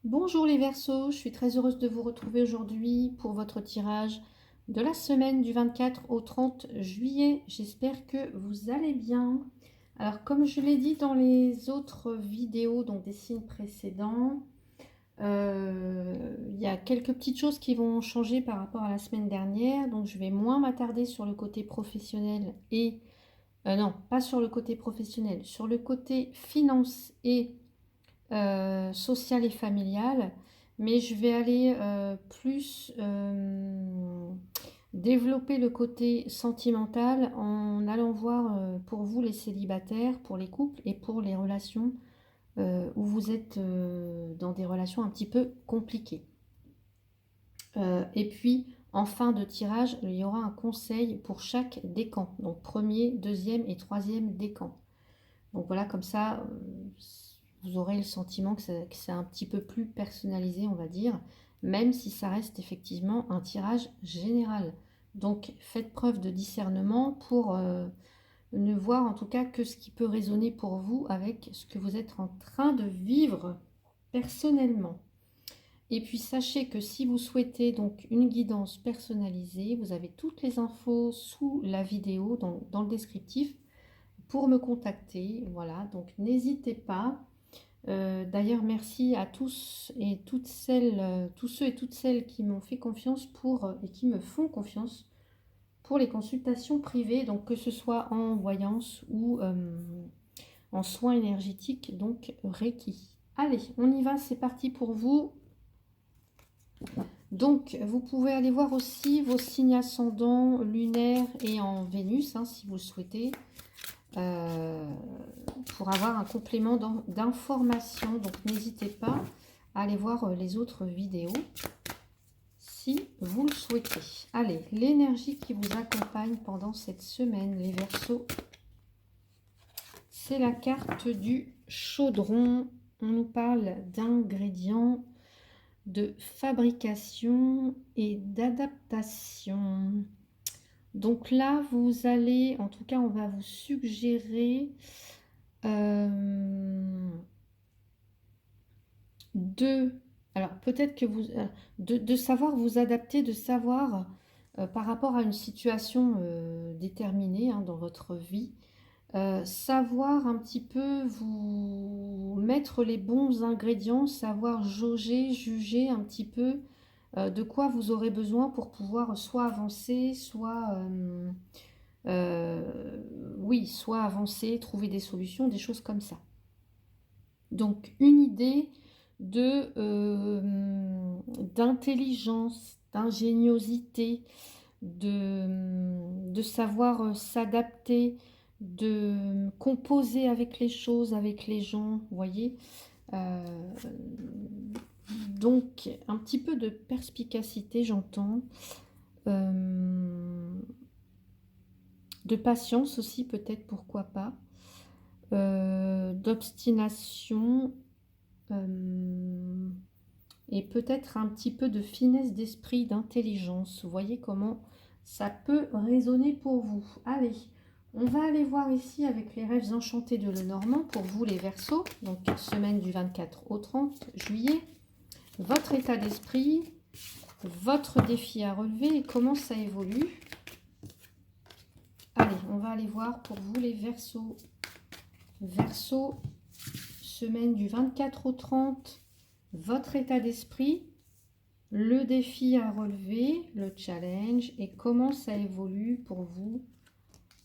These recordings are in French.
Bonjour les Verseaux, je suis très heureuse de vous retrouver aujourd'hui pour votre tirage de la semaine du 24 au 30 juillet. J'espère que vous allez bien. Alors comme je l'ai dit dans les autres vidéos, donc des signes précédents, il y a quelques petites choses qui vont changer par rapport à la semaine dernière. Donc je vais moins m'attarder sur le côté professionnel et... non, pas sur le côté professionnel, sur le côté finance et sociale et familiale, mais je vais aller plus développer le côté sentimental en allant voir pour vous les célibataires, pour les couples et pour les relations où vous êtes dans des relations un petit peu compliquées. Et puis en fin de tirage, il y aura un conseil pour chaque décan, donc premier, deuxième et troisième décan. Donc voilà, comme ça, vous aurez le sentiment que c'est un petit peu plus personnalisé, on va dire, même si ça reste effectivement un tirage général. Donc faites preuve de discernement pour ne voir en tout cas que ce qui peut résonner pour vous avec ce que vous êtes en train de vivre personnellement. Et puis sachez que si vous souhaitez donc une guidance personnalisée, vous avez toutes les infos sous la vidéo, dans le descriptif, pour me contacter. Voilà, donc n'hésitez pas. D'ailleurs, merci à tous et toutes celles, tous ceux et toutes celles qui m'ont fait confiance pour et qui me font confiance pour les consultations privées, donc que ce soit en voyance ou en soins énergétiques, donc Reiki. Allez, on y va, c'est parti pour vous. Donc, vous pouvez aller voir aussi vos signes ascendants lunaires et en Vénus, hein, si vous le souhaitez. Pour avoir un complément d'information. Donc n'hésitez pas à aller voir les autres vidéos si vous le souhaitez. Allez, l'énergie qui vous accompagne pendant cette semaine, les Verseaux, c'est la carte du chaudron. On nous parle d'ingrédients, de fabrication et d'adaptation. Donc là, vous allez, en tout cas, on va vous suggérer alors peut-être que vous, de savoir vous adapter, de savoir par rapport à une situation déterminée hein, dans votre vie, savoir un petit peu vous mettre les bons ingrédients, savoir jauger, juger un petit peu de quoi vous aurez besoin pour pouvoir soit avancer, soit oui, soit avancer, trouver des solutions, des choses comme ça. Donc une idée d'intelligence, d'ingéniosité, de savoir s'adapter, de composer avec les choses, avec les gens, vous voyez. Donc un petit peu de perspicacité, j'entends. De patience aussi, peut-être, pourquoi pas. D'obstination. Et peut-être un petit peu de finesse d'esprit, d'intelligence. Vous voyez comment ça peut résonner pour vous. Allez, on va aller voir ici avec les rêves enchantés de Lenormand pour vous les Verseaux. Donc semaine du 24 au 30 juillet. Votre état d'esprit, votre défi à relever et comment ça évolue. Allez, on va aller voir pour vous les Verseaux. Verseaux, semaine du 24 au 30, votre état d'esprit, le défi à relever, le challenge et comment ça évolue pour vous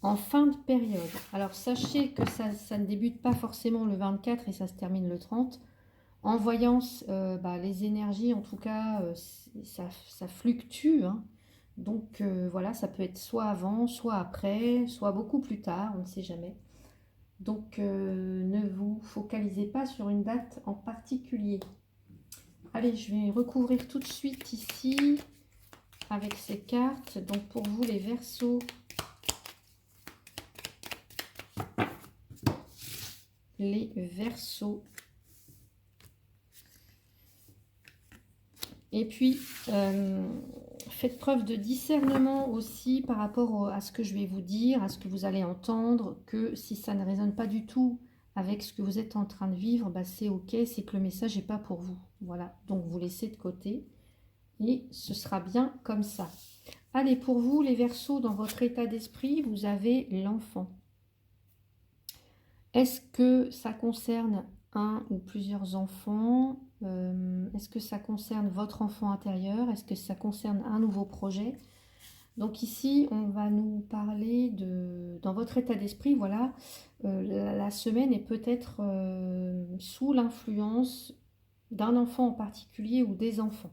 en fin de période. Alors sachez que ça ne débute pas forcément le 24 et ça se termine le 30. En voyance, les énergies en tout cas, ça fluctue. Hein. Donc voilà, ça peut être soit avant, soit après, soit beaucoup plus tard, on ne sait jamais. Donc ne vous focalisez pas sur une date en particulier. Allez, je vais recouvrir tout de suite ici avec ces cartes. Donc pour vous les Verseaux, et puis faites preuve de discernement aussi par rapport à ce que je vais vous dire, à ce que vous allez entendre, que si ça ne résonne pas du tout avec ce que vous êtes en train de vivre, bah, c'est ok, c'est que le message n'est pas pour vous. Voilà, donc vous laissez de côté et ce sera bien comme ça. Allez, pour vous, les Verseaux, dans votre état d'esprit, vous avez l'enfant. Est-ce que ça concerne un ou plusieurs enfants? Est-ce que ça concerne votre enfant intérieur? Est-ce que ça concerne un nouveau projet? Donc ici, on va nous parler de, dans votre état d'esprit, voilà, la semaine est peut-être sous l'influence d'un enfant en particulier ou des enfants.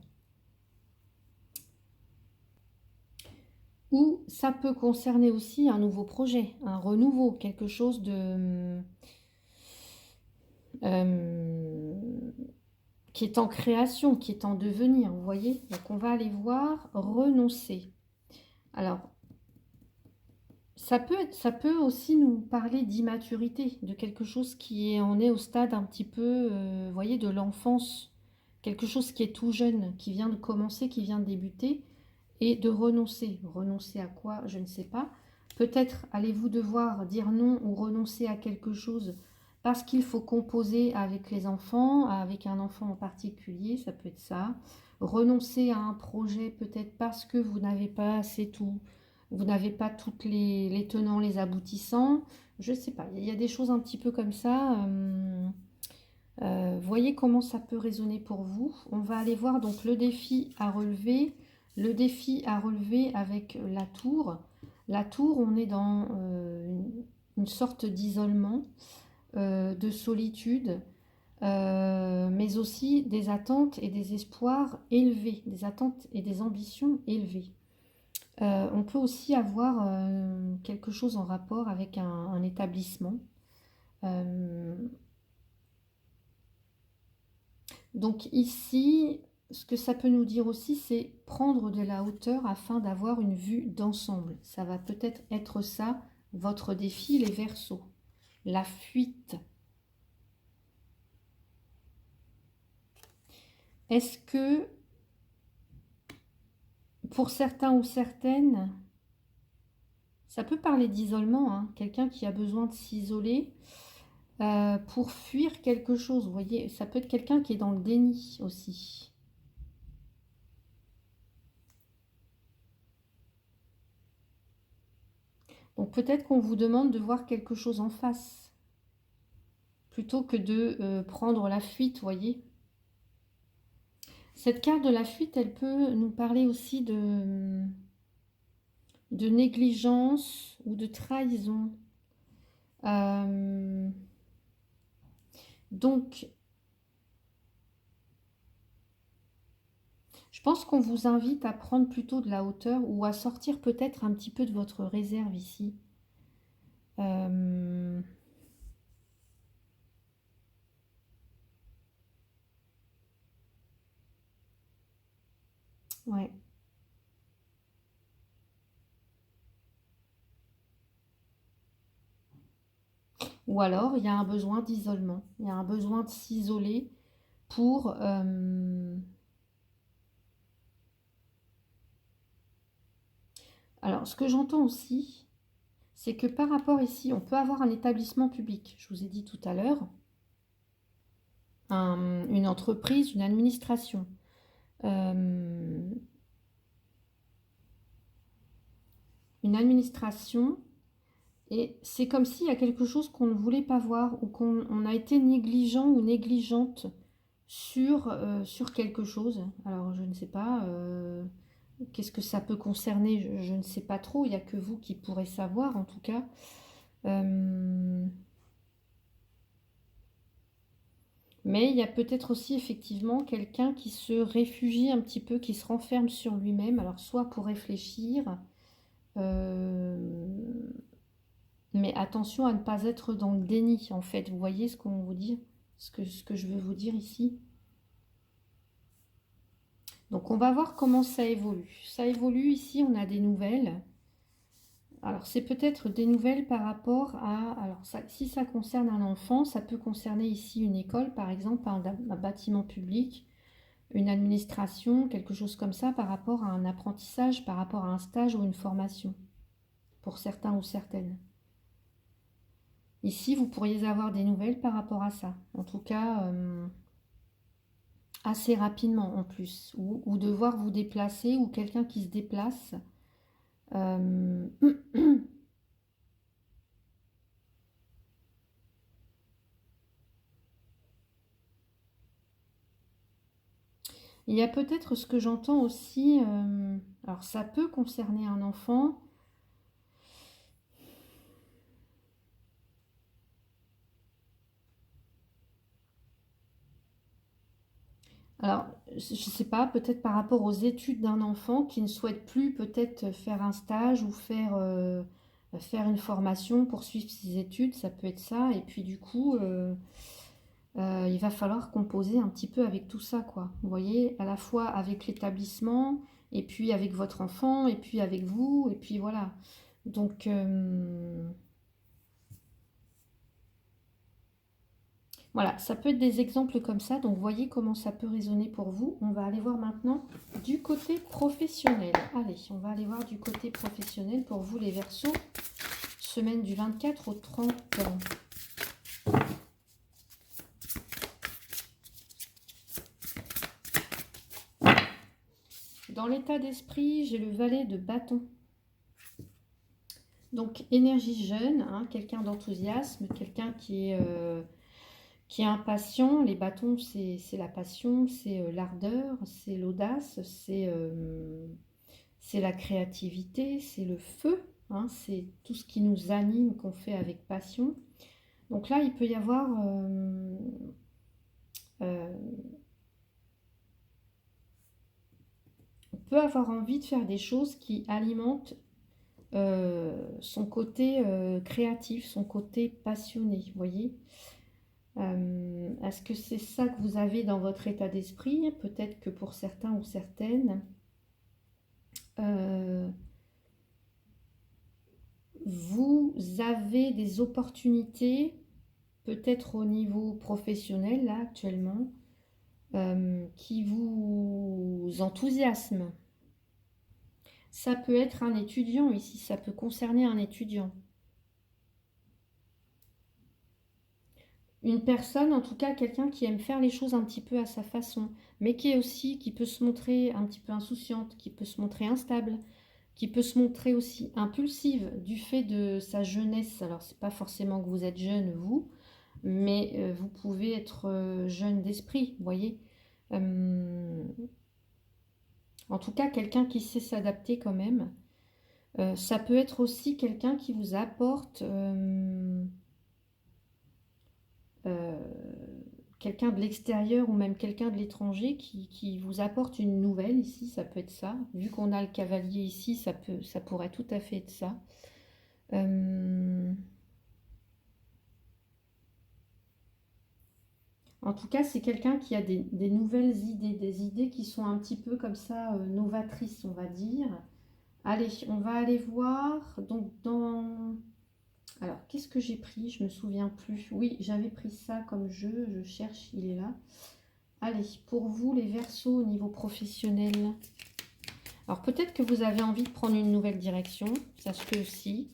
Ou ça peut concerner aussi un nouveau projet, un renouveau, quelque chose de qui est en création, qui est en devenir, vous voyez. Donc on va aller voir renoncer. Alors, ça peut aussi nous parler d'immaturité, de quelque chose en est au stade un petit peu, vous voyez, de l'enfance, quelque chose qui est tout jeune, qui vient de commencer, qui vient de débuter, et de renoncer. Renoncer à quoi? Je ne sais pas. Peut-être allez-vous devoir dire non ou renoncer à quelque chose parce qu'il faut composer avec les enfants, avec un enfant en particulier, ça peut être ça. Renoncer à un projet peut-être parce que vous n'avez pas assez tout, vous n'avez pas toutes les tenants, les aboutissants. Je ne sais pas, il y a des choses un petit peu comme ça. Voyez comment ça peut résonner pour vous. On va aller voir donc le défi à relever. Le défi à relever avec la tour. La tour, on est dans une sorte d'isolement, de solitude, mais aussi des attentes et des espoirs élevés, des attentes et des ambitions élevées. On peut aussi avoir quelque chose en rapport avec un établissement. Donc ici, ce que ça peut nous dire aussi, c'est prendre de la hauteur afin d'avoir une vue d'ensemble. Ça va peut-être être ça, votre défi, les Verseaux. La fuite. Est-ce que, pour certains ou certaines, ça peut parler d'isolement, hein, quelqu'un qui a besoin de s'isoler pour fuir quelque chose, vous voyez, ça peut être quelqu'un qui est dans le déni aussi. Donc peut-être qu'on vous demande de voir quelque chose en face, plutôt que de prendre la fuite, vous voyez. Cette carte de la fuite, elle peut nous parler aussi de négligence ou de trahison. Donc, je pense qu'on vous invite à prendre plutôt de la hauteur ou à sortir peut-être un petit peu de votre réserve ici. Ouais. Ou alors, il y a un besoin d'isolement. Il y a un besoin de s'isoler pour... Alors, ce que j'entends aussi, c'est que par rapport ici, on peut avoir un établissement public. Je vous ai dit tout à l'heure, une entreprise, une administration. Une administration, et c'est comme s'il y a quelque chose qu'on ne voulait pas voir ou qu'on a été négligent ou négligente sur quelque chose. Alors, je ne sais pas, qu'est-ce que ça peut concerner, je ne sais pas trop, il n'y a que vous qui pourrez savoir en tout cas. Mais il y a peut-être aussi effectivement quelqu'un qui se réfugie un petit peu, qui se renferme sur lui-même, alors soit pour réfléchir, mais attention à ne pas être dans le déni en fait. Vous voyez ce qu'on vous dit, ce que je veux vous dire ici. Donc on va voir comment ça évolue. Ça évolue ici, on a des nouvelles. Alors c'est peut-être des nouvelles par rapport à... Alors ça, si ça concerne un enfant, ça peut concerner ici une école par exemple, un bâtiment public, une administration, quelque chose comme ça par rapport à un apprentissage, par rapport à un stage ou une formation, pour certains ou certaines. Ici, vous pourriez avoir des nouvelles par rapport à ça. En tout cas, assez rapidement en plus. Ou devoir vous déplacer, ou quelqu'un qui se déplace. Euh, Il y a peut-être ce que j'entends aussi, alors ça peut concerner un enfant. Alors, je ne sais pas, peut-être par rapport aux études d'un enfant qui ne souhaite plus peut-être faire un stage ou faire une formation pour suivre ses études, ça peut être ça. Et puis du coup, il va falloir composer un petit peu avec tout ça, quoi. Vous voyez, à la fois avec l'établissement, et puis avec votre enfant, et puis avec vous, et puis voilà. Donc, voilà, ça peut être des exemples comme ça. Donc, voyez comment ça peut résonner pour vous. On va aller voir maintenant du côté professionnel. Allez, on va aller voir du côté professionnel pour vous, les Verseaux. Semaine du 24 au 30 ans. Dans l'état d'esprit, j'ai le valet de bâton. Donc, énergie jeune, hein, quelqu'un d'enthousiasme, quelqu'un qui est impatient. Les bâtons, c'est la passion, c'est l'ardeur, c'est l'audace, c'est la créativité, c'est le feu, hein, c'est tout ce qui nous anime, qu'on fait avec passion. Donc là, il peut y avoir... euh, on peut avoir envie de faire des choses qui alimentent son côté créatif, son côté passionné, vous voyez. Est-ce que c'est ça que vous avez dans votre état d'esprit? Peut-être que pour certains ou certaines, euh, vous avez des opportunités, peut-être au niveau professionnel, là, actuellement, qui vous enthousiasment. Ça peut être un étudiant ici, ça peut concerner un étudiant. Une personne, en tout cas, quelqu'un qui aime faire les choses un petit peu à sa façon, mais qui est aussi, qui peut se montrer un petit peu insouciante, qui peut se montrer instable, qui peut se montrer aussi impulsive du fait de sa jeunesse. Alors, c'est pas forcément que vous êtes jeune, vous, mais vous pouvez être jeune d'esprit, vous voyez. Euh, En tout cas, quelqu'un qui sait s'adapter quand même. Ça peut être aussi quelqu'un qui vous apporte euh, quelqu'un de l'extérieur ou même quelqu'un de l'étranger qui vous apporte une nouvelle ici, ça peut être ça. Vu qu'on a le cavalier ici, ça pourrait tout à fait être ça. En tout cas, c'est quelqu'un qui a des nouvelles idées, des idées qui sont un petit peu comme ça novatrices, on va dire. Allez, on va aller voir. Donc, alors, qu'est-ce que j'ai pris? Je me souviens plus. Oui, j'avais pris ça comme jeu. Je cherche, il est là. Allez, pour vous, les Verseaux au niveau professionnel. Alors, peut-être que vous avez envie de prendre une nouvelle direction. Ça se peut aussi.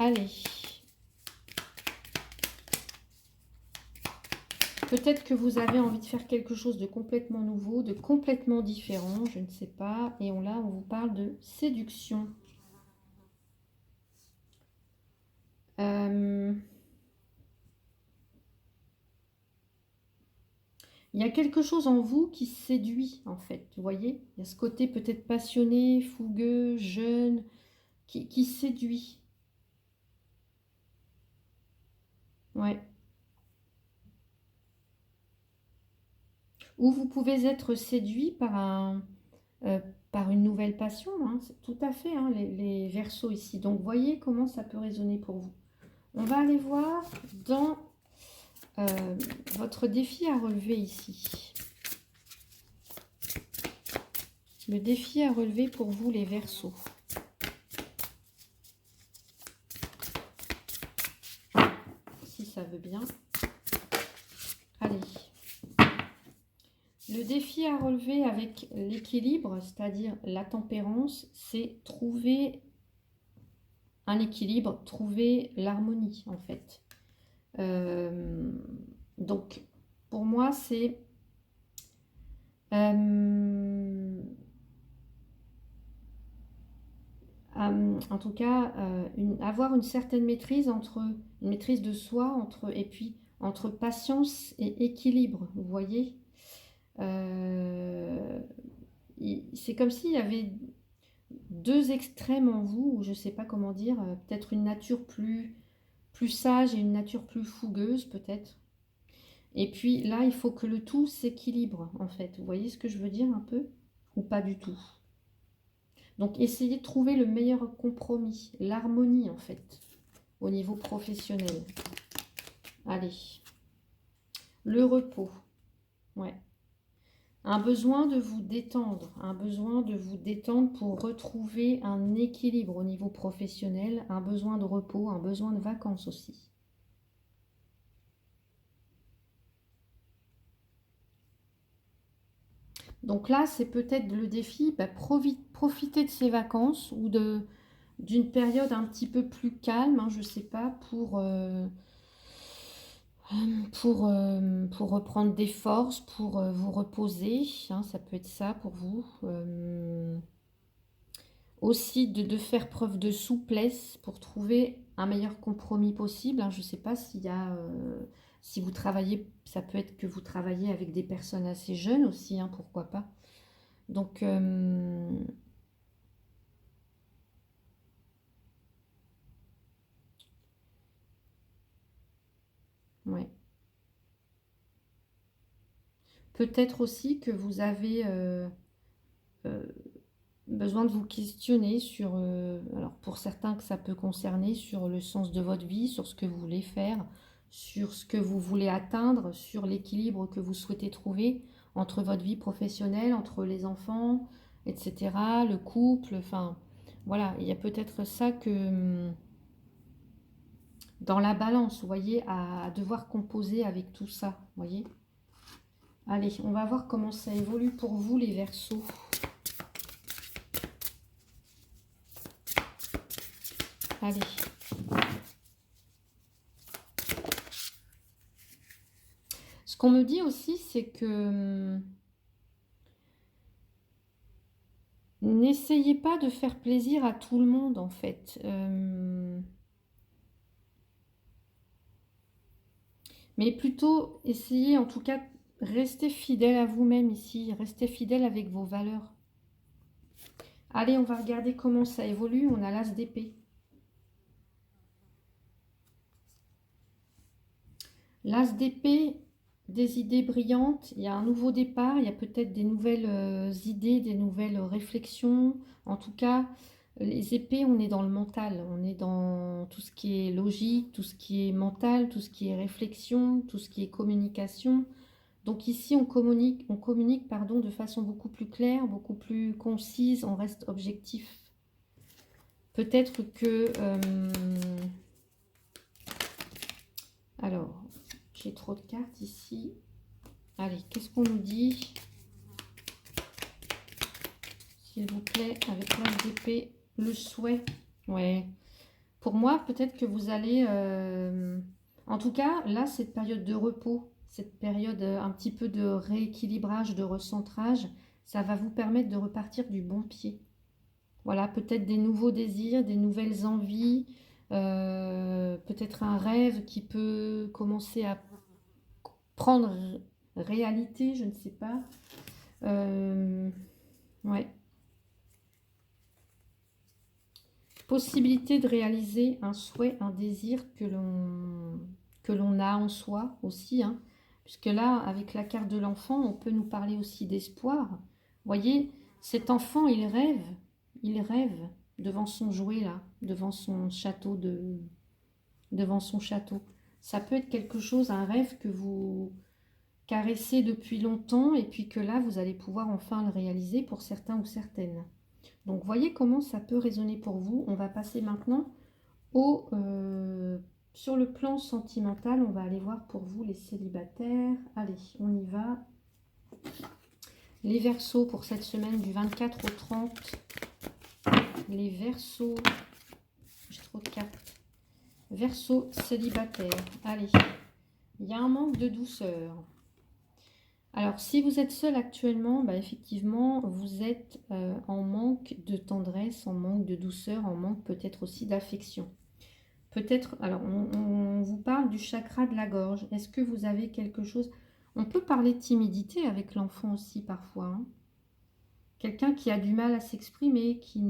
Allez. Peut-être que vous avez envie de faire quelque chose de complètement nouveau, de complètement différent, je ne sais pas. Et là, on vous parle de séduction. Il y a quelque chose en vous qui séduit, en fait. Vous voyez? Il y a ce côté peut-être passionné, fougueux, jeune, qui séduit. Ouais. Ou vous pouvez être séduit euh, par une nouvelle passion, hein. C'est tout à fait, hein, les Verseaux ici. Donc, voyez comment ça peut résonner pour vous. On va aller voir dans votre défi à relever ici. Le défi à relever pour vous, les Verseaux. Si ça veut bien. Allez. le défi à relever avec l'équilibre, c'est-à-dire la tempérance, c'est trouver un équilibre, trouver l'harmonie en fait. Donc, pour moi, c'est en tout cas avoir une certaine maîtrise une maîtrise de soi et puis entre patience et équilibre, vous voyez. C'est comme s'il y avait deux extrêmes en vous, ou je sais pas comment dire, peut-être une nature plus sage et une nature plus fougueuse peut-être. Et puis là, il faut que le tout s'équilibre en fait. Vous voyez ce que je veux dire un peu? Ou pas du tout. Donc essayez de trouver le meilleur compromis, l'harmonie en fait, au niveau professionnel. Allez. Le repos. Ouais. Un besoin de vous détendre, pour retrouver un équilibre au niveau professionnel, un besoin de repos, un besoin de vacances aussi. Donc là, c'est peut-être le défi, profiter de ces vacances ou d'une période un petit peu plus calme, hein, je ne sais pas, pour reprendre des forces, pour vous reposer, hein, ça peut être ça pour vous. Aussi de faire preuve de souplesse pour trouver un meilleur compromis possible, hein. Je ne sais pas si vous travaillez, ça peut être que vous travaillez avec des personnes assez jeunes aussi, hein, pourquoi pas. Donc, ouais. Peut-être aussi que vous avez euh, besoin de vous questionner sur, alors pour certains que ça peut concerner, sur le sens de votre vie, sur ce que vous voulez faire, sur ce que vous voulez atteindre, sur l'équilibre que vous souhaitez trouver entre votre vie professionnelle, entre les enfants, etc., le couple, enfin, voilà, il y a peut-être ça dans la balance, vous voyez, à devoir composer avec tout ça, vous voyez. Allez, on va voir comment ça évolue pour vous, les Verseaux. Allez. Ce qu'on me dit aussi, c'est que n'essayez pas de faire plaisir à tout le monde, en fait. Mais plutôt, essayez, en tout cas, rester fidèle à vous-même ici. Restez fidèle avec vos valeurs. Allez, on va regarder comment ça évolue. On a l'As d'épée. L'As d'épée, des idées brillantes. Il y a un nouveau départ. Il y a peut-être des nouvelles idées, des nouvelles réflexions. En tout cas, les épées, on est dans le mental. On est dans tout ce qui est logique, tout ce qui est mental, tout ce qui est réflexion, tout ce qui est communication. Donc ici, on communique pardon, de façon beaucoup plus claire, beaucoup plus concise. On reste objectif. Peut-être que... alors, j'ai trop de cartes ici. Allez, qu'est-ce qu'on nous dit? S'il vous plaît, avec l'As d'épée, le souhait. Ouais. Pour moi, peut-être que vous allez... en tout cas, là, cette période de repos, cette période un petit peu de rééquilibrage, de recentrage, ça va vous permettre de repartir du bon pied. Voilà, peut-être des nouveaux désirs, des nouvelles envies, peut-être un rêve qui peut commencer à prendre réalité, je ne sais pas. Ouais. Possibilité de réaliser un souhait, un désir que l'on a en soi aussi, hein. Puisque là, avec la carte de l'enfant, on peut nous parler aussi d'espoir. Vous voyez, cet enfant, il rêve devant son jouet là, devant son château. Ça peut être quelque chose, un rêve que vous caressez depuis longtemps et puis que là, vous allez pouvoir enfin le réaliser pour certains ou certaines. Donc, voyez comment ça peut résonner pour vous. On va passer maintenant sur le plan sentimental. On va aller voir pour vous les célibataires. Allez, on y va. Les Verseaux pour cette semaine du 24 au 30. Les Verseaux. J'ai trop de cartes. Verseau célibataire. Allez. Il y a un manque de douceur. Alors, si vous êtes seul actuellement, bah, effectivement, vous êtes en manque de tendresse, en manque de douceur, en manque peut-être aussi d'affection. Peut-être, alors, on vous parle du chakra de la gorge. Est-ce que vous avez quelque chose... On peut parler de timidité avec l'enfant aussi parfois. Hein. Quelqu'un qui a du mal à s'exprimer, qui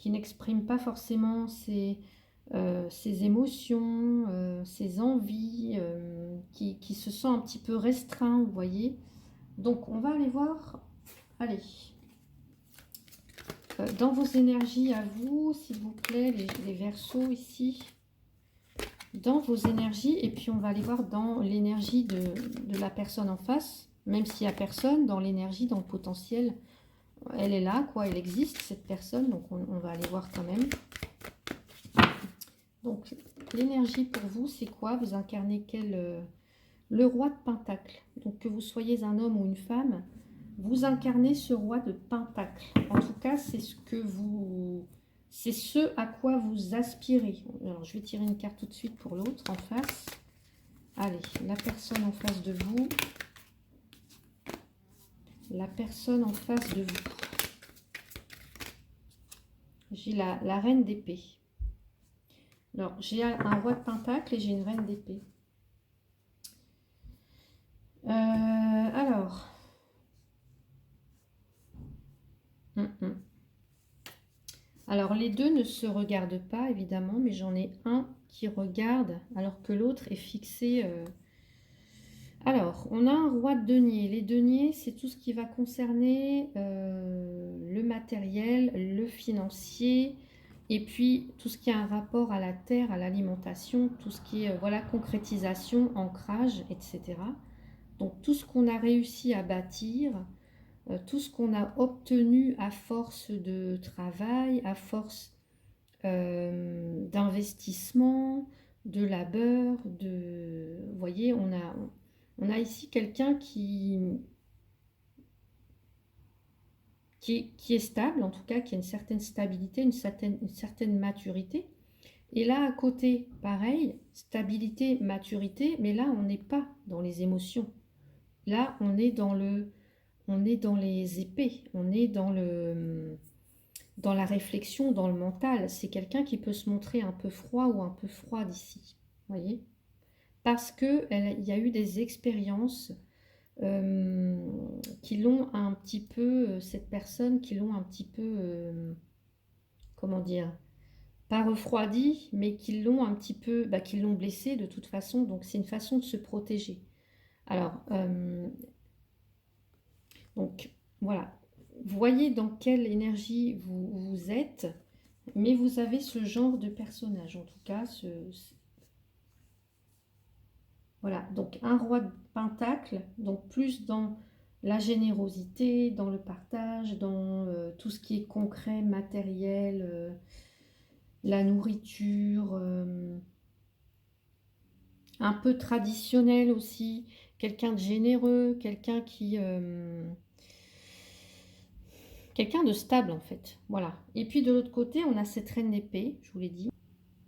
n'exprime pas forcément ses émotions, ses envies, qui se sent un petit peu restreint, vous voyez. Donc, on va aller voir, allez, dans vos énergies à vous, s'il vous plaît, les Verseaux ici, dans vos énergies, et puis on va aller voir dans l'énergie de la personne en face, même s'il n'y a personne, dans l'énergie, dans le potentiel, elle est là, quoi, elle existe, cette personne, donc on va aller voir quand même. Donc, l'énergie pour vous, c'est quoi? Vous incarnez quel... le roi de Pentacle. Donc, que vous soyez un homme ou une femme, vous incarnez ce roi de Pentacle. En tout cas, c'est ce que vous... c'est ce à quoi vous aspirez. Alors, je vais tirer une carte tout de suite pour l'autre en face. Allez, la personne en face de vous. La personne en face de vous. J'ai la reine d'épée. Alors, j'ai un roi de Pentacle et j'ai une reine d'épée. Alors... Alors, les deux ne se regardent pas, évidemment, mais j'en ai un qui regarde alors que l'autre est fixé. Alors, on a un roi de denier. Les deniers, c'est tout ce qui va concerner le matériel, le financier, et puis tout ce qui a un rapport à la terre, à l'alimentation, tout ce qui est voilà, concrétisation, ancrage, etc. Donc, tout ce qu'on a réussi à bâtir, tout ce qu'on a obtenu à force de travail, à force d'investissement, de labeur, vous voyez, on a ici quelqu'un qui est stable, en tout cas, qui a une certaine stabilité, une certaine maturité. Et là, à côté, pareil, stabilité, maturité, mais là, on n'est pas dans les émotions. Là, on est dans les épées, on est dans la réflexion, dans le mental. C'est quelqu'un qui peut se montrer un peu froid ou un peu froide ici, voyez, parce qu'il y a eu des expériences qui l'ont un petit peu, cette personne, qui l'ont un petit peu, comment dire, pas refroidi, mais qui l'ont un petit peu, qui l'ont blessé de toute façon, donc c'est une façon de se protéger. Alors, donc voilà, voyez dans quelle énergie vous êtes, mais vous avez ce genre de personnage, en tout cas, voilà, donc un roi de pentacle, donc plus dans la générosité, dans le partage, dans tout ce qui est concret, matériel, la nourriture, un peu traditionnel aussi, quelqu'un de généreux, quelqu'un de stable en fait, voilà. Et puis de l'autre côté, on a cette reine d'épée, je vous l'ai dit.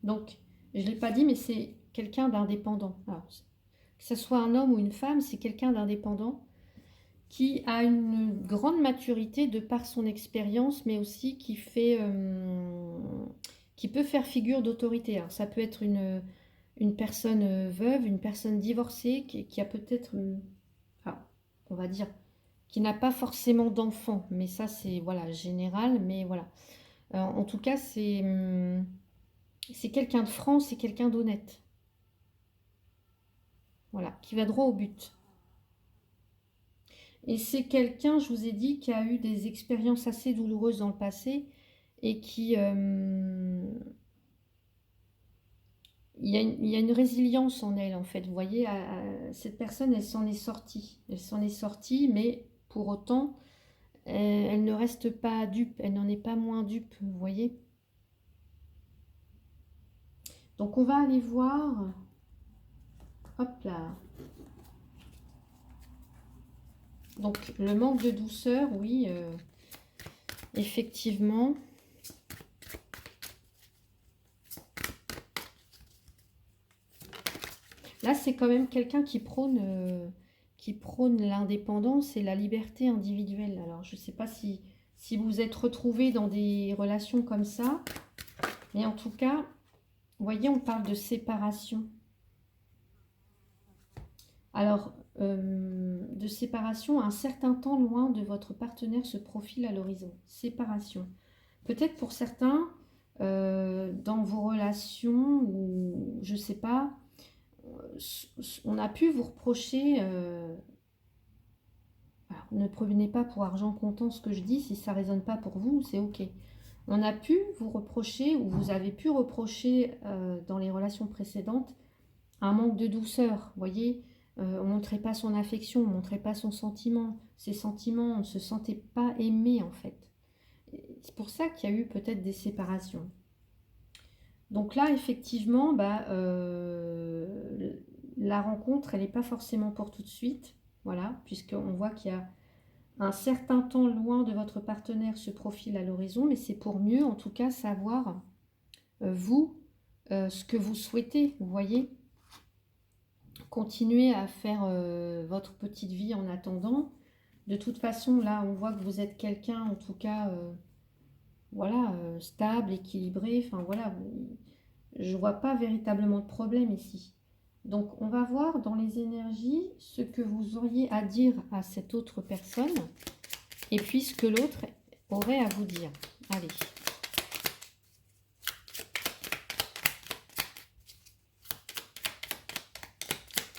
Donc, je ne l'ai pas dit, mais c'est quelqu'un d'indépendant. Alors, que ce soit un homme ou une femme, c'est quelqu'un d'indépendant qui a une grande maturité de par son expérience, mais aussi qui peut faire figure d'autorité. Alors, ça peut être une personne veuve, une personne divorcée qui a peut-être, on va dire, qui n'a pas forcément d'enfant, mais ça c'est voilà général, mais voilà. En tout cas, c'est quelqu'un de franc, c'est quelqu'un d'honnête. Voilà, qui va droit au but. Et c'est quelqu'un, je vous ai dit, qui a eu des expériences assez douloureuses dans le passé et qui... il y a une résilience en elle, en fait. Vous voyez, cette personne, elle s'en est sortie. Elle s'en est sortie, mais pour autant, elle ne reste pas dupe. Elle n'en est pas moins dupe, vous voyez. Donc, on va aller voir... Hop là. Donc, le manque de douceur, oui, effectivement. Là, c'est quand même quelqu'un qui prône l'indépendance et la liberté individuelle. Alors, je ne sais pas si vous êtes retrouvés dans des relations comme ça, mais en tout cas, vous voyez, on parle de séparation. Alors, de séparation, un certain temps loin de votre partenaire se profile à l'horizon. Séparation. Peut-être pour certains, dans vos relations, ou je ne sais pas, on a pu vous reprocher, alors, ne prenez pas pour argent comptant ce que je dis, si ça ne résonne pas pour vous, c'est ok. On a pu vous reprocher, ou vous avez pu reprocher dans les relations précédentes, un manque de douceur, vous voyez, on ne montrait pas son affection, on ne montrait pas son sentiment, ses sentiments, on ne se sentait pas aimé en fait. C'est pour ça qu'il y a eu peut-être des séparations. Donc là, effectivement, la rencontre, elle n'est pas forcément pour tout de suite, voilà, puisqu'on voit qu'il y a un certain temps loin de votre partenaire se profile à l'horizon, mais c'est pour mieux, en tout cas, savoir, vous, ce que vous souhaitez, vous voyez. Continuez à faire votre petite vie en attendant. De toute façon, là, on voit que vous êtes quelqu'un, en tout cas, voilà, stable, équilibré, enfin voilà, je vois pas véritablement de problème ici. Donc, on va voir dans les énergies ce que vous auriez à dire à cette autre personne et puis ce que l'autre aurait à vous dire. Allez.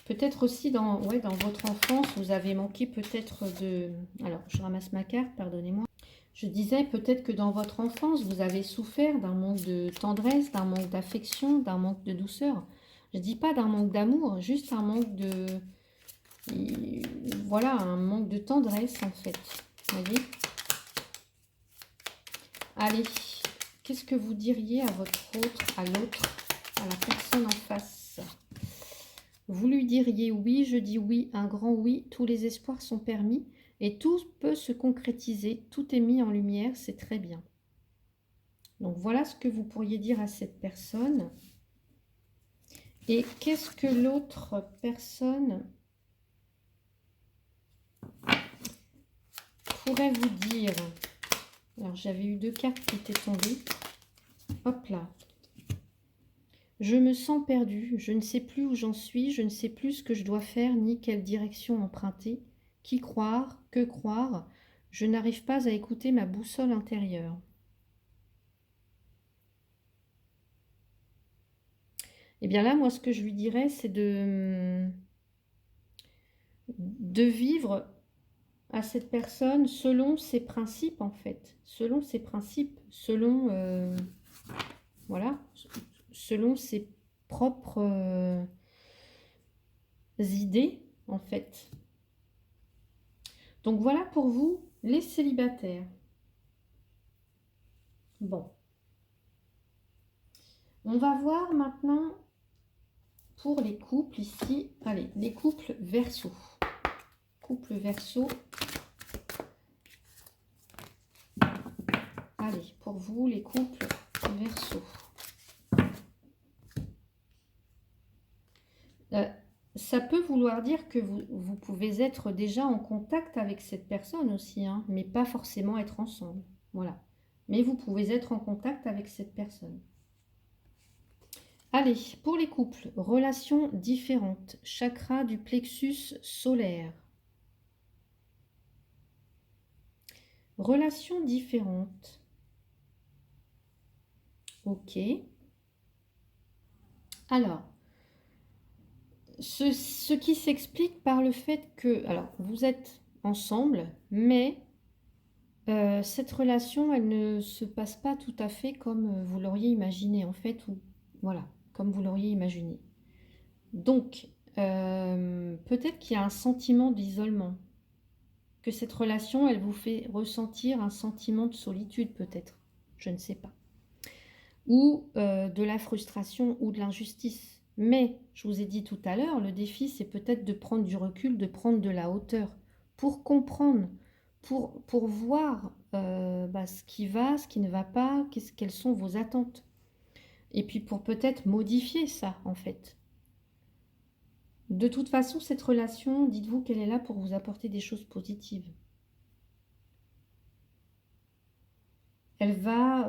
Peut-être aussi dans votre enfance, vous avez manqué peut-être de... Alors, je ramasse ma carte, pardonnez-moi. Je disais peut-être que dans votre enfance, vous avez souffert d'un manque de tendresse, d'un manque d'affection, d'un manque de douceur. Je ne dis pas d'un manque d'amour, juste un manque de... Voilà, un manque de tendresse en fait. Vous voyez? Allez, qu'est-ce que vous diriez à votre autre, à l'autre, à la personne en face? Vous lui diriez oui, je dis oui, un grand oui, tous les espoirs sont permis et tout peut se concrétiser, tout est mis en lumière, c'est très bien. Donc voilà ce que vous pourriez dire à cette personne. Et qu'est-ce que l'autre personne pourrait vous dire? Alors j'avais eu 2 cartes qui étaient tombées. Hop là. Je me sens perdue, je ne sais plus où j'en suis, je ne sais plus ce que je dois faire ni quelle direction emprunter. Qui croire? Que croire? Je n'arrive pas à écouter ma boussole intérieure. Et bien là, moi, ce que je lui dirais, c'est de vivre à cette personne selon ses principes, en fait. Selon ses principes, selon, voilà, selon ses propres idées, en fait. Donc voilà pour vous, les célibataires. Bon. On va voir maintenant pour les couples ici. Allez, les couples Verseau. Couple Verseau. Allez, pour vous, les couples Verseau. Ça peut vouloir dire que vous pouvez être déjà en contact avec cette personne aussi, hein, mais pas forcément être ensemble. Voilà. Mais vous pouvez être en contact avec cette personne. Allez, pour les couples, relations différentes, chakra du plexus solaire. Relations différentes. Ok. Alors, ce qui s'explique par le fait que, alors, vous êtes ensemble, mais cette relation, elle ne se passe pas tout à fait comme vous l'auriez imaginé, en fait, ou voilà, comme vous l'auriez imaginé. Donc, peut-être qu'il y a un sentiment d'isolement, que cette relation, elle vous fait ressentir un sentiment de solitude, peut-être, je ne sais pas, ou de la frustration ou de l'injustice. Mais, je vous ai dit tout à l'heure, le défi, c'est peut-être de prendre du recul, de prendre de la hauteur pour comprendre, pour voir ce qui va, ce qui ne va pas, quelles sont vos attentes. Et puis pour peut-être modifier ça, en fait. De toute façon, cette relation, dites-vous qu'elle est là pour vous apporter des choses positives.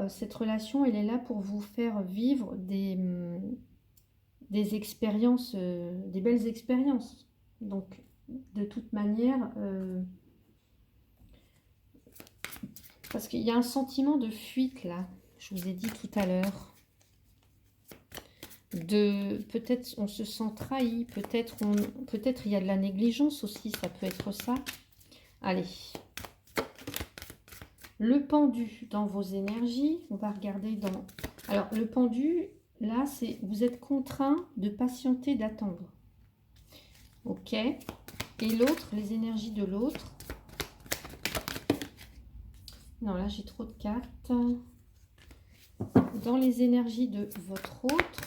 Cette relation, elle est là pour vous faire vivre des expériences, des belles expériences. Donc, de toute manière, parce qu'il y a un sentiment de fuite là, je vous ai dit tout à l'heure. Peut-être on se sent trahi, peut-être il y a de la négligence aussi, ça peut être ça. Allez. Le pendu dans vos énergies, on va regarder dans... Alors, le pendu, là, c'est vous êtes contraint de patienter, d'attendre. Ok. Et l'autre, les énergies de l'autre. Non, là, j'ai trop de cartes. Dans les énergies de votre autre,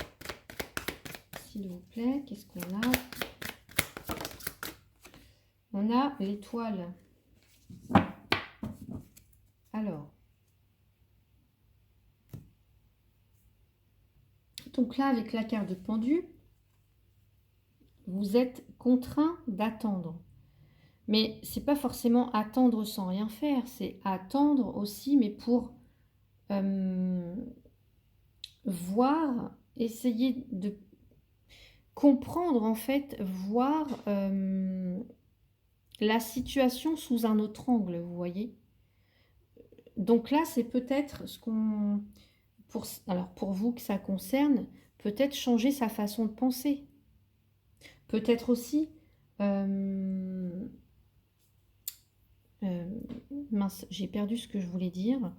s'il vous plaît, qu'est-ce qu'on a? On a l'étoile. Alors. Donc là, avec la carte de pendu, vous êtes contraint d'attendre. Mais c'est pas forcément attendre sans rien faire, c'est attendre aussi, mais pour voir, essayer de comprendre en fait, voir la situation sous un autre angle, vous voyez. Donc là, c'est peut-être ce qu'on... Alors pour vous que ça concerne, peut-être changer sa façon de penser. Peut-être aussi... mince, j'ai perdu ce que je voulais dire.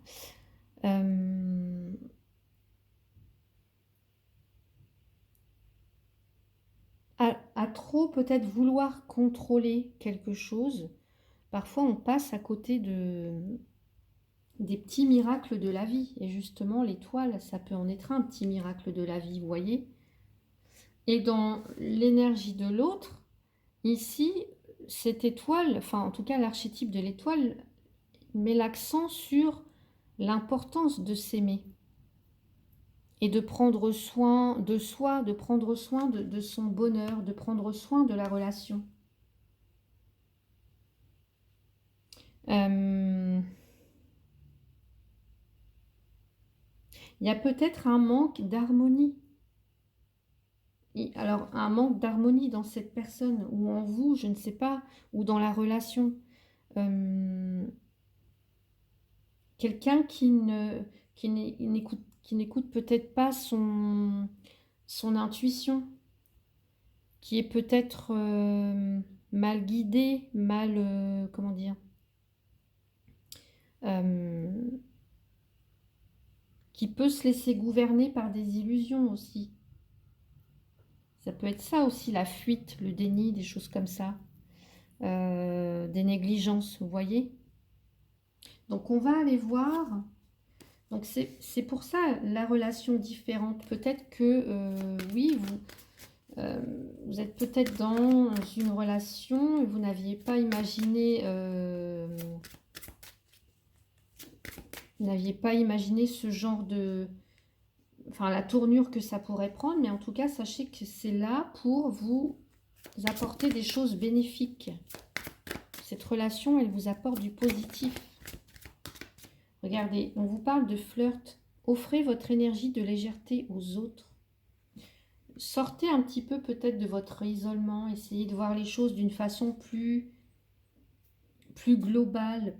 À trop peut-être vouloir contrôler quelque chose, parfois on passe à côté des petits miracles de la vie. Et justement, l'étoile, ça peut en être un petit miracle de la vie, vous voyez. Et dans l'énergie de l'autre, ici, cette étoile, enfin en tout cas l'archétype de l'étoile, met l'accent sur l'importance de s'aimer. Et de prendre soin de soi, de prendre soin de son bonheur, de prendre soin de la relation. Il y a peut-être un manque d'harmonie. Alors, un manque d'harmonie dans cette personne, ou en vous, je ne sais pas, ou dans la relation. Quelqu'un qui n'écoute peut-être pas son intuition, qui est peut-être mal guidé, mal, comment dire, qui peut se laisser gouverner par des illusions aussi. Ça peut être ça aussi, la fuite, le déni, des choses comme ça. Des négligences, vous voyez. Donc on va aller voir. Donc c'est pour ça la relation différente. Peut-être que, oui, vous êtes peut-être dans une relation et vous n'aviez pas imaginé... vous n'aviez pas imaginé ce genre de... Enfin, la tournure que ça pourrait prendre. Mais en tout cas, sachez que c'est là pour vous apporter des choses bénéfiques. Cette relation, elle vous apporte du positif. Regardez, on vous parle de flirt. Offrez votre énergie de légèreté aux autres. Sortez un petit peu peut-être de votre isolement. Essayez de voir les choses d'une façon plus globale.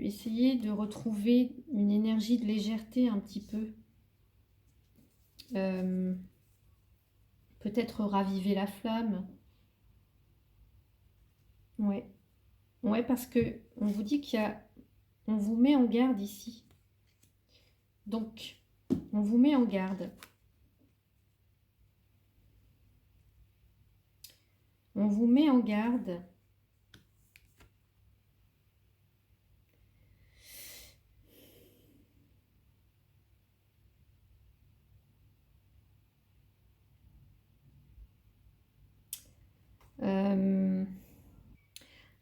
Essayez de retrouver une énergie de légèreté un petit peu. Peut-être raviver la flamme. Ouais. Ouais, parce que on vous dit qu'il y a... On vous met en garde ici. Donc, on vous met en garde. On vous met en garde.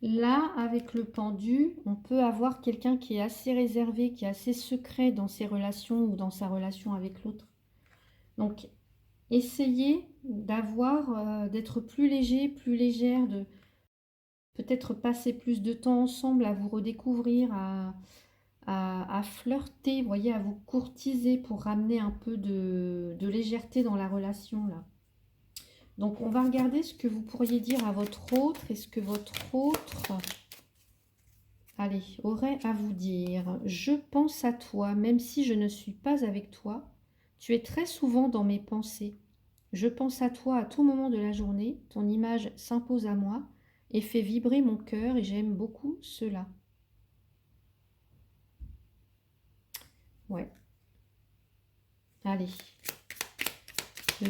Là, avec le pendu, on peut avoir quelqu'un qui est assez réservé, qui est assez secret dans ses relations ou dans sa relation avec l'autre. Donc, essayez d'être plus léger, plus légère, de peut-être passer plus de temps ensemble à vous redécouvrir, à flirter, vous voyez, à vous courtiser pour ramener un peu de légèreté dans la relation, là. Donc, on va regarder ce que vous pourriez dire à votre autre. Est-ce que votre autre, allez, aurait à vous dire: je pense à toi, même si je ne suis pas avec toi. Tu es très souvent dans mes pensées. Je pense à toi à tout moment de la journée. Ton image s'impose à moi et fait vibrer mon cœur et j'aime beaucoup cela. Ouais. Allez.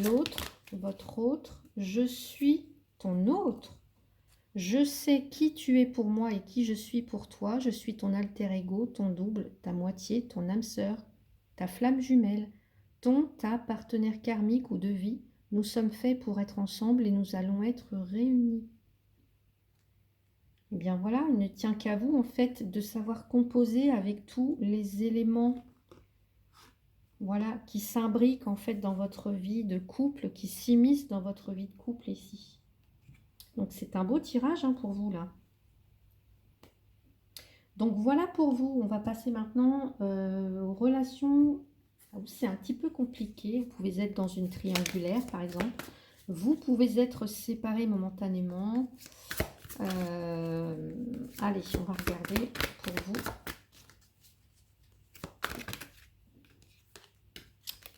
L'autre, votre autre. Je suis ton autre. Je sais qui tu es pour moi et qui je suis pour toi. Je suis ton alter ego, ton double, ta moitié, ton âme sœur, ta flamme jumelle, ta partenaire karmique ou de vie. Nous sommes faits pour être ensemble et nous allons être réunis. Eh bien voilà, il ne tient qu'à vous en fait de savoir composer avec tous les éléments, voilà, qui s'imbriquent en fait dans votre vie de couple, qui s'immiscent dans votre vie de couple ici. Donc c'est un beau tirage hein, pour vous là. Donc voilà pour vous. On va passer maintenant aux relations où c'est un petit peu compliqué. Vous pouvez être dans une triangulaire par exemple. Vous pouvez être séparés momentanément. Allez, on va regarder pour vous.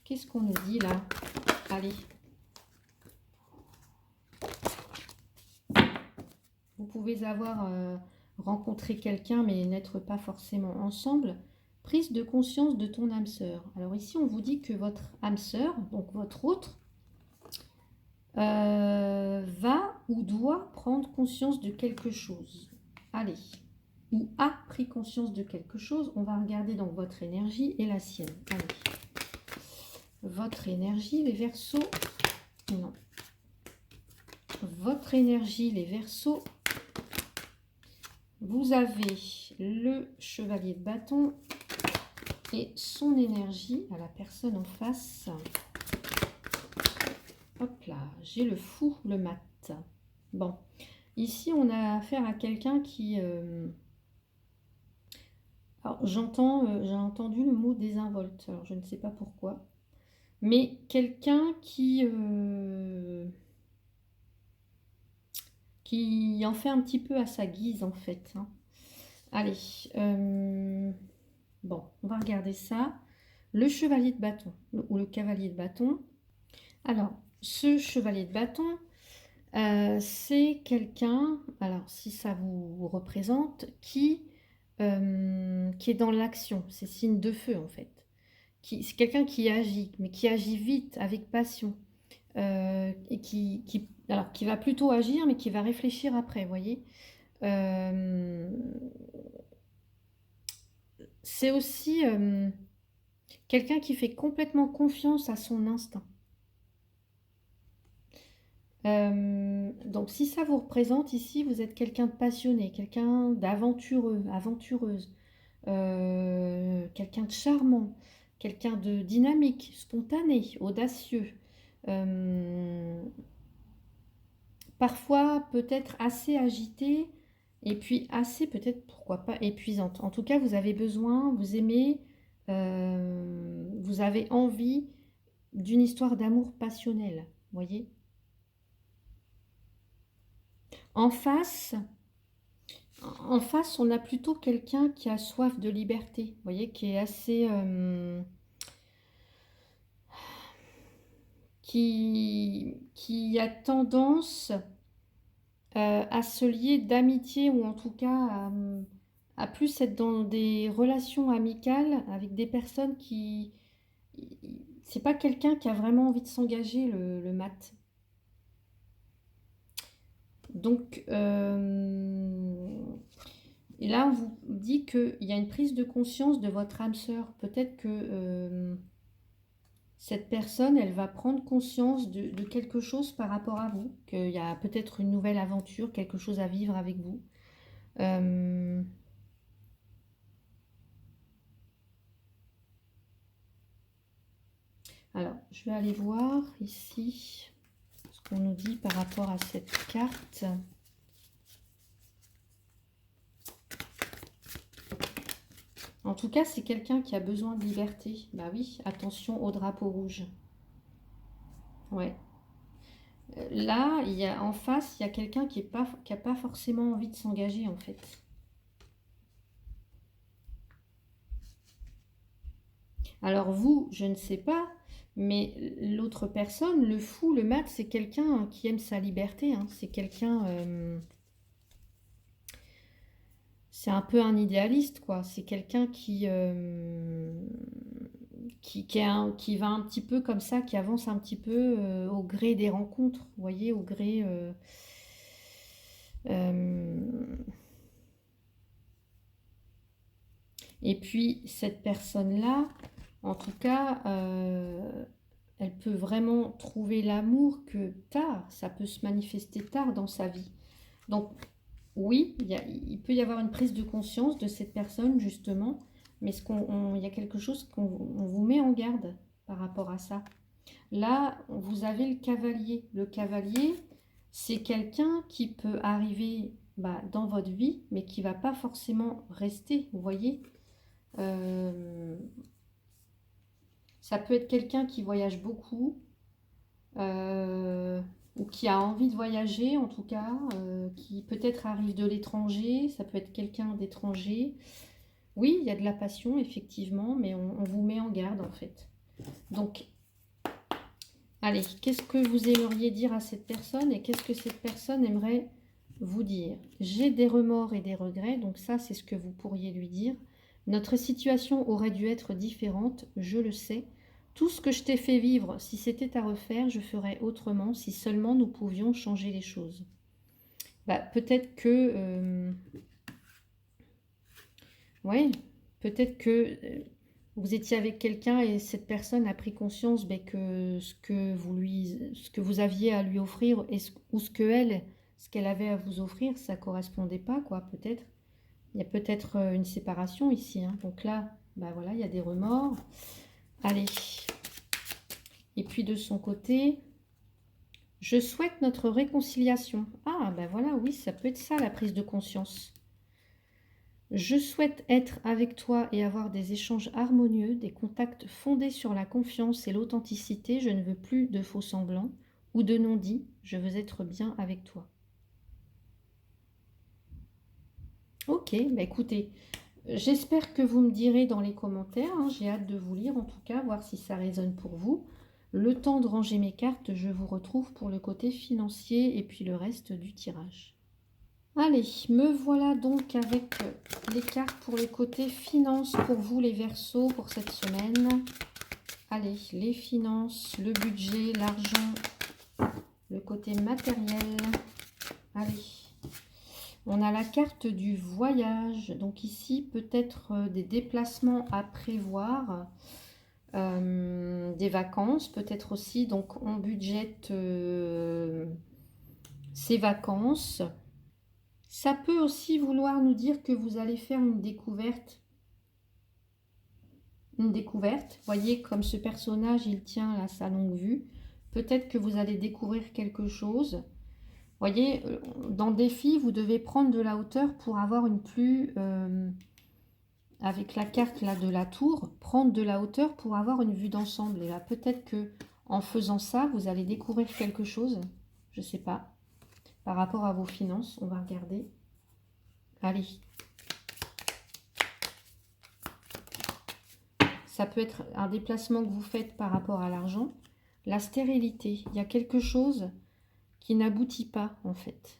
Qu'est-ce qu'on nous dit là? Allez. Vous pouvez avoir rencontré quelqu'un mais n'être pas forcément ensemble. Prise de conscience de ton âme sœur. Alors ici, on vous dit que votre âme sœur, donc votre autre, va ou doit prendre conscience de quelque chose. Allez. Ou a pris conscience de quelque chose. On va regarder donc votre énergie et la sienne. Allez. Votre énergie, les Verseaux. Non. Votre énergie, les Verseaux. Vous avez le chevalier de bâton et son énergie à la personne en face. Hop là, j'ai le fou, le mat. Bon, ici on a affaire à quelqu'un qui... Alors j'ai entendu le mot désinvolte, alors je ne sais pas pourquoi. Mais quelqu'un qui en fait un petit peu à sa guise en fait. Hein. Allez, bon, on va regarder ça. Le chevalier de bâton ou le cavalier de bâton. Alors, ce chevalier de bâton, c'est quelqu'un, alors si ça vous représente, qui est dans l'action. C'est signe de feu en fait. C'est quelqu'un qui agit, mais qui agit vite, avec passion. Et qui va plutôt agir, mais qui va réfléchir après, vous voyez. C'est aussi quelqu'un qui fait complètement confiance à son instinct. Donc si ça vous représente ici, vous êtes quelqu'un de passionné, quelqu'un d'aventureux, aventureuse, quelqu'un de charmant, quelqu'un de dynamique, spontané, audacieux. Parfois peut-être assez agité et puis assez peut-être, pourquoi pas, épuisante. En tout cas, vous avez besoin, vous aimez, vous avez envie d'une histoire d'amour passionnel, voyez. En face, en face, on a plutôt quelqu'un qui a soif de liberté, vous voyez, qui est assez... qui a tendance à se lier d'amitié ou en tout cas à plus être dans des relations amicales avec des personnes qui... C'est pas quelqu'un qui a vraiment envie de s'engager, le mat. Donc, et là, on vous dit qu'il y a une prise de conscience de votre âme sœur. Peut-être que cette personne, elle va prendre conscience de quelque chose par rapport à vous, qu'il y a peut-être une nouvelle aventure, quelque chose à vivre avec vous. Euh, alors, je vais aller voir ici ce qu'on nous dit par rapport à cette carte. En tout cas, c'est quelqu'un qui a besoin de liberté. Bah oui, attention au drapeau rouge. Ouais. Là, en face, il y a quelqu'un qui a pas forcément envie de s'engager, en fait. Alors vous, je ne sais pas, mais l'autre personne, le fou, le mat, c'est quelqu'un qui aime sa liberté. Hein. C'est quelqu'un... c'est un peu un idéaliste, quoi. C'est quelqu'un qui va un petit peu comme ça, qui avance un petit peu au gré des rencontres, vous voyez, au gré... et puis, cette personne-là, en tout cas, elle peut vraiment trouver l'amour que tard, ça peut se manifester tard dans sa vie. Donc, oui, il peut y avoir une prise de conscience de cette personne, justement, mais il y a quelque chose qu'on vous met en garde par rapport à ça. Là, vous avez le cavalier. Le cavalier, c'est quelqu'un qui peut arriver dans votre vie, mais qui ne va pas forcément rester, vous voyez. Ça peut être quelqu'un qui voyage beaucoup, ou qui a envie de voyager en tout cas, qui peut-être arrive de l'étranger, ça peut être quelqu'un d'étranger. Oui, il y a de la passion effectivement, mais on vous met en garde en fait. Donc, allez, qu'est-ce que vous aimeriez dire à cette personne et qu'est-ce que cette personne aimerait vous dire? J'ai des remords et des regrets, donc ça c'est ce que vous pourriez lui dire. Notre situation aurait dû être différente, je le sais. Tout ce que je t'ai fait vivre, si c'était à refaire, je ferais autrement, si seulement nous pouvions changer les choses. Peut-être que... ouais, peut-être que vous étiez avec quelqu'un et cette personne a pris conscience que ce que vous aviez à lui offrir ou ce qu'elle avait à vous offrir, ça correspondait pas, quoi, peut-être. Il y a peut-être une séparation ici. Hein. Donc là, voilà, il y a des remords. Allez. Et puis de son côté, je souhaite notre réconciliation. Ah, voilà, oui, ça peut être ça, la prise de conscience. Je souhaite être avec toi et avoir des échanges harmonieux, des contacts fondés sur la confiance et l'authenticité. Je ne veux plus de faux semblants ou de non-dits. Je veux être bien avec toi. Ok, écoutez, j'espère que vous me direz dans les commentaires. Hein, j'ai hâte de vous lire en tout cas, voir si ça résonne pour vous. Le temps de ranger mes cartes, je vous retrouve pour le côté financier et puis le reste du tirage. Allez, me voilà donc avec les cartes pour le côté finance pour vous les Verseaux pour cette semaine. Allez, les finances, le budget, l'argent, le côté matériel. Allez, on a la carte du voyage. Donc ici, peut-être des déplacements à prévoir, des vacances, peut-être aussi. Donc on budgète ces vacances. Ça peut aussi vouloir nous dire que vous allez faire une découverte. Une découverte. Voyez, comme ce personnage, il tient là sa longue vue. Peut-être que vous allez découvrir quelque chose. Voyez, dans le défi, vous devez prendre de la hauteur pour avoir une plus... avec la carte là de la tour, prendre de la hauteur pour avoir une vue d'ensemble. Et là, peut-être que en faisant ça, vous allez découvrir quelque chose. Je ne sais pas. Par rapport à vos finances, on va regarder. Allez. Ça peut être un déplacement que vous faites par rapport à l'argent. La stérilité. Il y a quelque chose qui n'aboutit pas, en fait.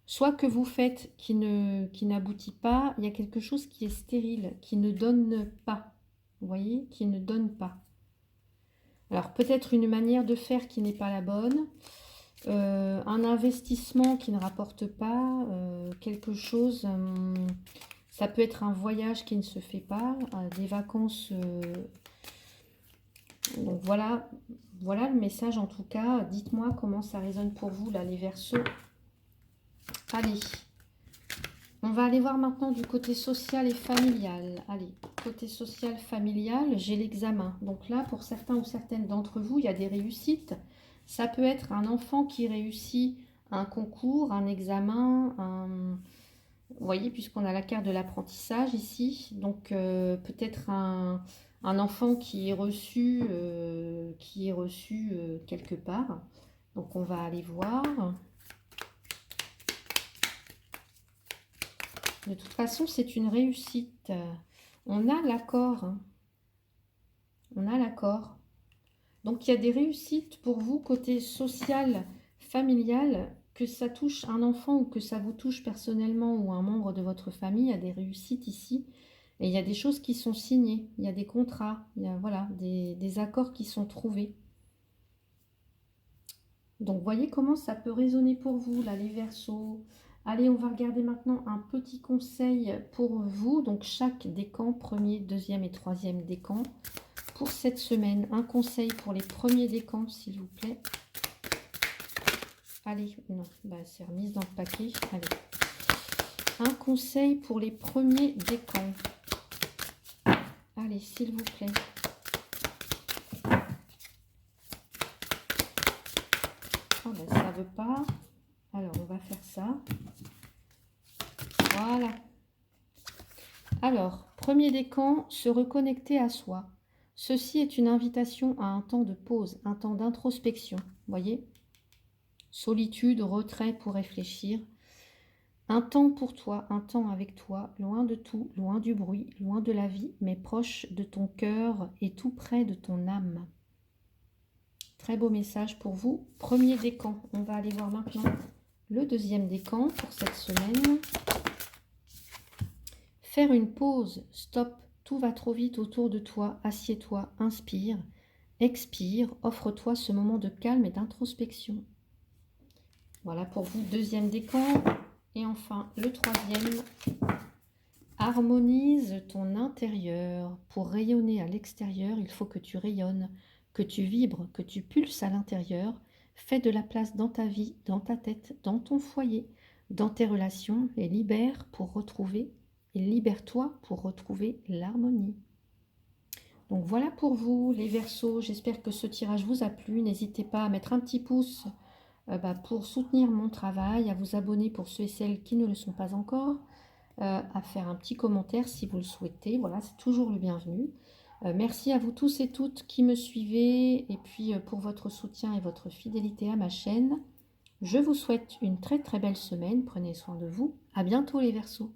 Soit que vous faites qui n'aboutit pas, il y a quelque chose qui est stérile, qui ne donne pas. Vous voyez, qui ne donne pas. Alors, peut-être une manière de faire qui n'est pas la bonne. Un investissement qui ne rapporte pas. Quelque chose... ça peut être un voyage qui ne se fait pas, des vacances. Donc voilà le message en tout cas. Dites-moi comment ça résonne pour vous là, les Verseaux. Allez, On va aller voir maintenant du côté social et familial. Allez, côté social, familial, j'ai l'examen. Donc là, pour certains ou certaines d'entre vous, il y a des réussites. Ça peut être un enfant qui réussit un concours, un examen, vous voyez, puisqu'on a la carte de l'apprentissage ici. Donc peut-être un enfant qui est reçu, quelque part. Donc on va aller voir. De toute façon, c'est une réussite. On a l'accord. Hein. On a l'accord. Donc, il y a des réussites pour vous, côté social, familial, que ça touche un enfant ou que ça vous touche personnellement ou un membre de votre famille. Il y a des réussites ici. Et il y a des choses qui sont signées. Il y a des contrats. Il y a voilà, des accords qui sont trouvés. Donc, voyez comment ça peut résonner pour vous, là, les Verseaux. Allez, on va regarder maintenant un petit conseil pour vous. Donc, chaque décan, premier, deuxième et troisième décan. Pour cette semaine, un conseil pour les premiers décans, s'il vous plaît. Allez, non, bah, c'est remise dans le paquet. Allez. Un conseil pour les premiers décans. Allez, s'il vous plaît. Ah ben, ça veut pas. Alors, on va faire ça. Voilà. Alors, premier décan, se reconnecter à soi. Ceci est une invitation à un temps de pause, un temps d'introspection. Voyez ? Solitude, retrait pour réfléchir. Un temps pour toi, un temps avec toi, loin de tout, loin du bruit, loin de la vie, mais proche de ton cœur et tout près de ton âme. Très beau message pour vous. Premier décan. On va aller voir maintenant le deuxième décan pour cette semaine. Faire une pause, stop, tout va trop vite autour de toi, assieds-toi, inspire, expire, offre-toi ce moment de calme et d'introspection. Voilà pour vous, deuxième décan. Et enfin, le troisième, harmonise ton intérieur. Pour rayonner à l'extérieur, il faut que tu rayonnes, que tu vibres, que tu pulses à l'intérieur. Fais de la place dans ta vie, dans ta tête, dans ton foyer, dans tes relations et libère-toi pour retrouver l'harmonie. Donc voilà pour vous les Verseaux, j'espère que ce tirage vous a plu. N'hésitez pas à mettre un petit pouce pour soutenir mon travail, à vous abonner pour ceux et celles qui ne le sont pas encore, à faire un petit commentaire si vous le souhaitez. Voilà, c'est toujours le bienvenu. Merci à vous tous et toutes qui me suivez et puis pour votre soutien et votre fidélité à ma chaîne. Je vous souhaite une très très belle semaine. Prenez soin de vous. À bientôt les Verseaux.